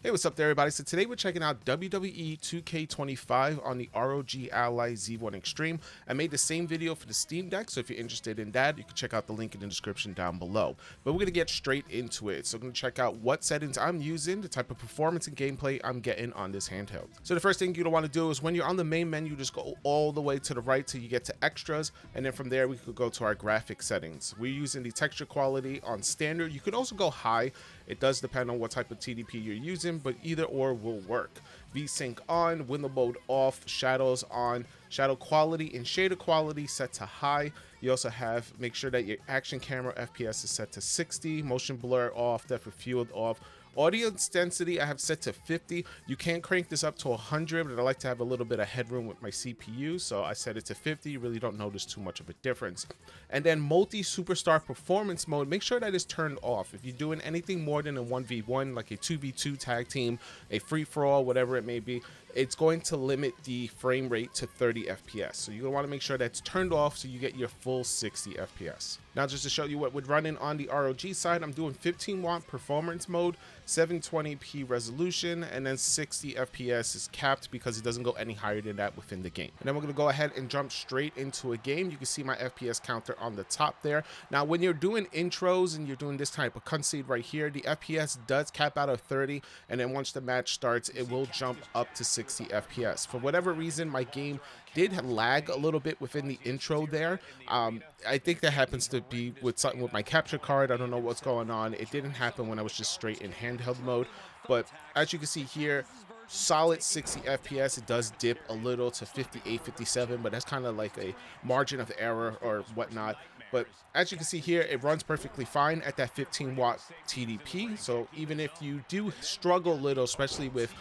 Hey, what's up there, everybody? So today we're checking out WWE 2K25 on the ROG Ally Z1 Extreme. I made the same video for the Steam Deck, so if you're interested in that, you can check out the link in the description down below. But we're going to get straight into it. So I'm going to check out what settings I'm using, the type of performance and gameplay I'm getting on this handheld. So the first thing you're going to want to do is when you're on the main menu, just go all the way to the right till you get to extras, and then from there we could go to our graphic settings. We're using the texture quality on standard. You could also go high. It does depend on what type of TDP you're using, but either or will work. VSync on, window mode off, shadows on, shadow quality and shader quality set to high. You also have, make sure that your action camera FPS is set to 60, motion blur off, depth of field off. Audience density I have set to 50. You can crank this up to 100, but I like to have a little bit of headroom with my CPU, so I set it to 50. You really don't notice too much of a difference. And then multi superstar performance mode, make sure that is turned off. If you're doing anything more than a 1v1, like a 2v2 tag team, a free-for-all, whatever it may be, it's going to limit the frame rate to 30 FPS. So you're going to want to make sure that's turned off so you get your full 60 FPS. Now, just to show you what would run in on the ROG side, I'm doing 15 watt performance mode, 720p resolution, and then 60 FPS is capped because it doesn't go any higher than that within the game. And then we're going to go ahead and jump straight into a game. You can see my FPS counter on the top there. Now, when you're doing intros and you're doing this type of cutscene right here, the FPS does cap out of 30, and then once the match starts, it will jump up to 60 FPS. For whatever reason, my game did lag a little bit within the intro there. I think that happens to be with something with my capture card. I don't know what's going on. It didn't happen when I was just straight in handheld mode, but as you can see here, solid 60 FPS. It does dip a little to 58, 57, but that's kind of like a margin of error or whatnot. But as you can see here, it runs perfectly fine at that 15 watt TDP. So even if you do struggle a little, especially with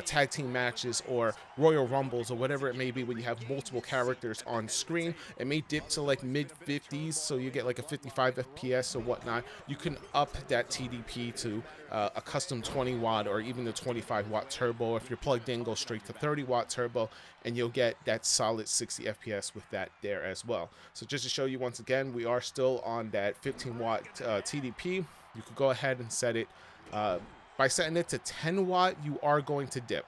tag team matches or Royal Rumbles or whatever it may be, when you have multiple characters on screen, it may dip to like mid 50s. So you get like a 55 FPS or whatnot. You can up that TDP to a custom 20 watt or even the 25 watt turbo. If you're plugged in, go straight to 30 watt turbo, and you'll get that solid 60 FPS with that there as well. So just to show you once again, we are still on that 15 watt TDP. You could go ahead and set it by setting it to 10 watt. You are going to dip.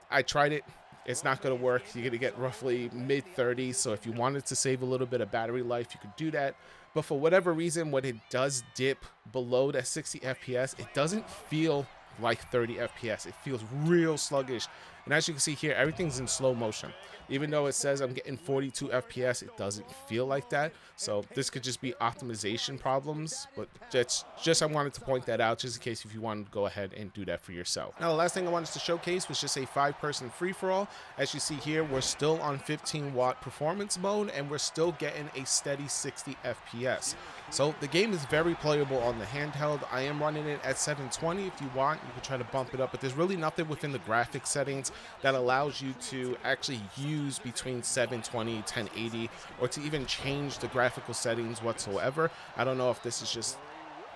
I tried it. It's not going to work. You're going to get roughly mid 30s. So if you wanted to save a little bit of battery life, you could do that. But for whatever reason, when it does dip below that 60 FPS, it doesn't feel like 30 FPS. It feels real sluggish. And as you can see here, everything's in slow motion. Even though it says I'm getting 42 FPS, it doesn't feel like that. So this could just be optimization problems, but just I wanted to point that out just in case if you wanted to go ahead and do that for yourself. Now, the last thing I wanted to showcase was just a 5-person free-for-all. As you see here, we're still on 15 watt performance mode, and we're still getting a steady 60 FPS. So the game is very playable on the handheld. I am running it at 720. If you want, you can try to bump it up, but there's really nothing within the graphics settings that allows you to actually use between 720, 1080, or to even change the graphical settings whatsoever. I don't know if this is just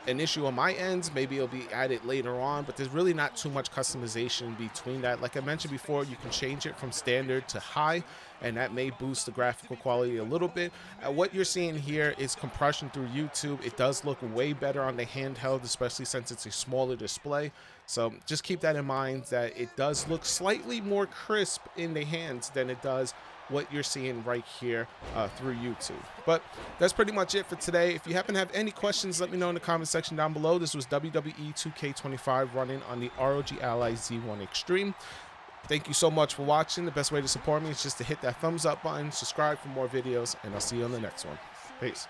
an issue on my end. Maybe it'll be added later on, but there's really not too much customization between that. Like I mentioned before, you can change it from standard to high, and that may boost the graphical quality a little bit. What you're seeing here is compression through YouTube. It does look way better on the handheld, especially since it's a smaller display. So just keep that in mind, that it does look slightly more crisp in the hands than it does what you're seeing right here through YouTube. But that's pretty much it for today. If you happen to have any questions, let me know in the comment section down below. This was WWE 2K25 running on the ROG Ally Z1 Extreme. Thank you so much for watching. The best way to support me is just to hit that thumbs up button, subscribe for more videos, and I'll see you on the next one. Peace.